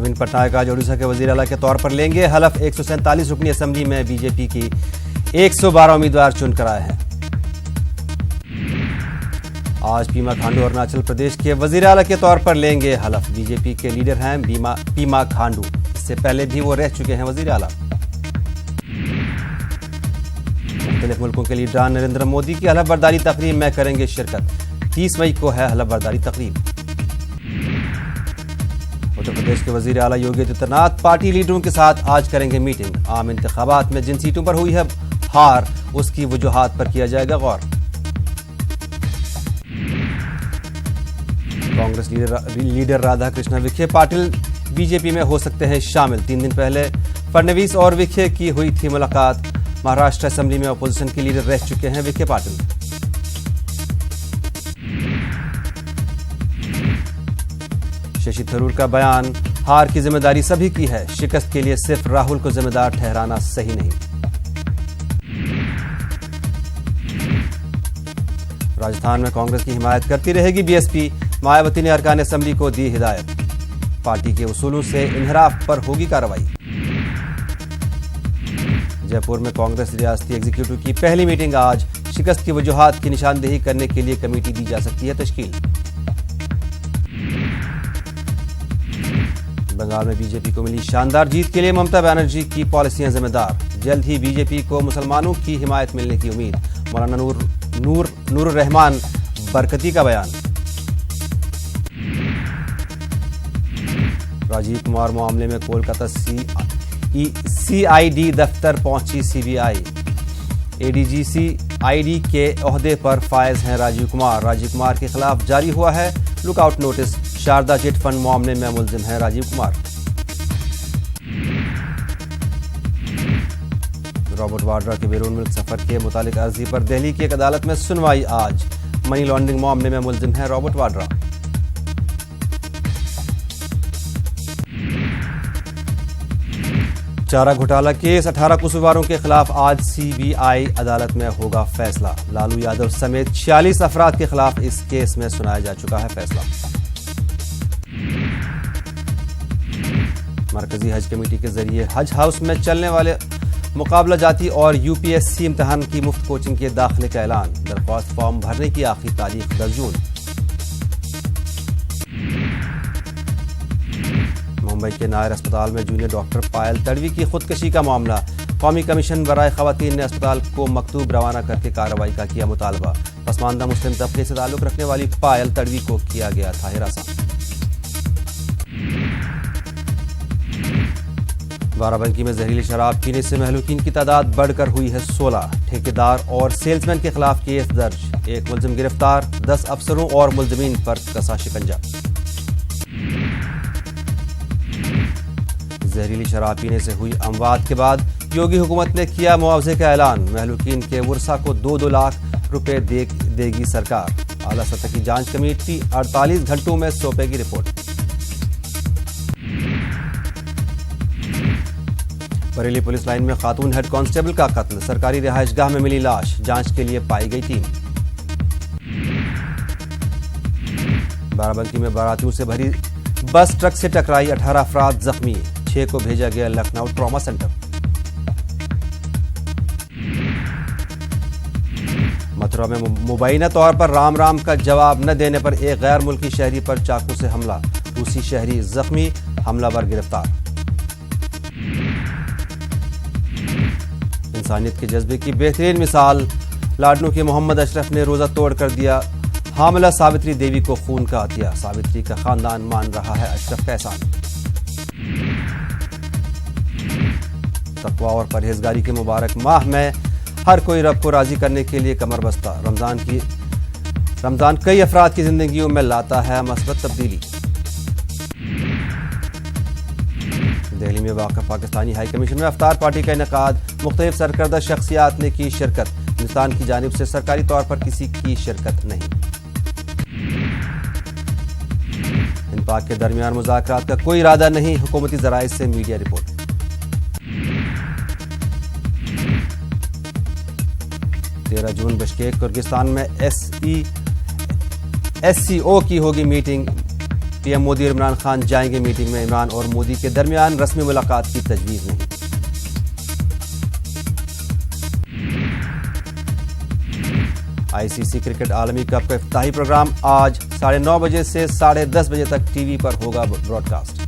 नवीन पटनायक आज ओडिशा के वजीर आला के तौर पर लेंगे हलफ। 147 रुकनी असेंबली में बीजेपी की 112 उम्मीदवार चुनकर आए हैं। आज पीमा खांडू अरुणाचल प्रदेश के वजीर आला के तौर पर लेंगे हलफ। बीजेपी के लीडर हैं पीमा खांडू, इससे पहले भी वो रह चुके हैं वजीर आला। मुख्तलिफ मुल्कों के लीडरान नरेंद्र मोदी की हलफ बर्दारी तकरीब में करेंगे शिरकत। 30 मई को है हलफ बर्दारी तकरीब। उत्तर प्रदेश के वजीर आला योगी आदित्यनाथ पार्टी लीडरों के साथ आज करेंगे मीटिंग। आम इंतखाबात में जिन सीटों पर हुई है हार, उसकी वजूहात पर किया जाएगा गौर। कांग्रेस लीडर राधा कृष्ण विखे पाटिल बीजेपी में हो सकते हैं शामिल। 3 दिन पहले फडणवीस और विखे की हुई थी मुलाकात। महाराष्ट्र असेंबली में अपोजिशन के लीडर रह चुके हैं विखे पाटिल। शशि थरूर का बयान, हार की जिम्मेदारी सभी की है, शिकस्त के लिए सिर्फ राहुल को जिम्मेदार ठहराना सही नहीं। राजस्थान में कांग्रेस की हिमायत करती रहेगी बीएसपी। मायावती ने अरकान असेंबली को दी हिदायत। पार्टी के उसूलों से इन्हिराफ पर होगी कार्रवाई। जयपुर में कांग्रेस रियासती एग्जीक्यूटिव की पहली मीटिंग आज। शिकस्त की वजूहात की निशानदेही करने के लिए कमेटी दी जा सकती है तश्कील। बंगाल में बीजेपी को मिली शानदार जीत के लिए ममता बनर्जी की पॉलिसियां जिम्मेदार। जल्द ही बीजेपी को मुसलमानों की हिमायत मिलने की उम्मीद। मौलाना नूर रहमान बरकती का बयान। राजीव कुमार मामले में कोलकाता सीआईडी दफ्तर पहुंची सीबीआई। एडीजी सीआईडी के ओहदे पर फायज हैं राजीव कुमार के खिलाफ जारी हुआ है lookout notice. Sharda chit fund मामले में मुलजिम है राजीव कुमार। रॉबर्ट वाड्रा के बैरून मुल्क सफर के मुतालिक अर्जी पर दिल्ली की एक अदालत में सुनवाई आज। मनी लॉन्ड्रिंग मामले में मुलजिम है रॉबर्ट वाड्रा। चारा घोटाला केस, 18 कसूरवारों के खिलाफ आज सीबीआई अदालत में होगा फैसला। लालू यादव समेत 46 अफराद के खिलाफ इस केस में सुनाया जा चुका है फैसला। मरकजी हज कमेटी के जरिए हज हाउस में चलने वाले मुकाबला जाती और यूपीएससी इम्तिहान की मुफ्त कोचिंग के दाखिले का ऐलान। दरख्वास्त फॉर्म भरने की आखिरी तारीख 10 जून। मुंबई के नायर अस्पताल में जूनियर डॉक्टर पायल तड़वी की खुदकशी का मामला। कौमी कमीशन बराए खवातीन ने अस्पताल को मकतूब रवाना करके कार्रवाई का किया मुतालबा। पसमानदा मुस्लिम तबके से ताल्लुक रखने वाली पायल तड़वी को किया गया था हिरासत। बाराबंकी में जहरीली शराब पीने से महलूकीन की तादाद बढ़कर हुई है 16। ठेकेदार और सेल्समैन के खिलाफ केस दर्ज। एक मुलजिम गिरफ्तार, 10 अफसरों और मुलजिमीन पर कसा शिकंजा। जहरीली शराब पीने से हुई अमवात के बाद योगी हुकूमत ने किया मुआवजे का ऐलान। महलूकीन के वर्सा को 2-2 लाख रुपए देगी सरकार। आला सतह की जांच कमेटी 48 घंटों में सौंपेगी रिपोर्ट। बरेली पुलिस लाइन में खातून हेड कांस्टेबल का कत्ल। सरकारी रिहायशगाह में मिली लाश, जांच के लिए पाई गई टीम। बाराबंकी में बारातियों से भरी बस ट्रक से टकराई, 18 अफराद जख्मी। 6 को भेजा गया लखनऊ ट्रॉमा सेंटर। मथुरा में मुबैना तौर पर राम राम का जवाब न देने पर एक गैर मुल्की शहरी पर चाकू से हमला। रूसी शहरी जख्मी, हमलावर गिरफ्तार। इंसानियत के जज्बे की बेहतरीन मिसाल। लाडनू के मोहम्मद अशरफ ने रोजा तोड़ कर दिया हामिला सावित्री देवी को खून का अतिया। सावित्री का खानदान मान रहा है अशरफ का एहसान। तकवा और परहेजगारी के मुबारक माह में हर कोई रब को राजी करने के लिए कमर बस्ता। रमजान कई अफराद की जिंदगियों में लाता है मस्बत तब्दीली। दिल्ली में वाक़ा पाकिस्तानी हाई कमीशन में अफ्तार पार्टी का इनेकाद। मुख्तलिफ सरकर्दा शख्सियात ने की शिरकत। हिंदुस्तान की जानिब से सरकारी तौर पर किसी की शिरकत नहीं। हिंद पाक के दरमियान मुज़ाकरात का कोई इरादा नहीं, हुकूमती ज़राए से मीडिया रिपोर्ट। जून बिश्केक किर्गिस्तान में SCO की होगी मीटिंग। पीएम मोदी और इमरान खान जाएंगे मीटिंग में, इमरान और मोदी के दरमियान रस्मी मुलाकात की तजवीज़ नहीं। आईसीसी क्रिकेट आलमी कप का इफ्तिताही प्रोग्राम आज 9:30 बजे से 10:30 बजे तक टीवी पर होगा ब्रॉडकास्ट।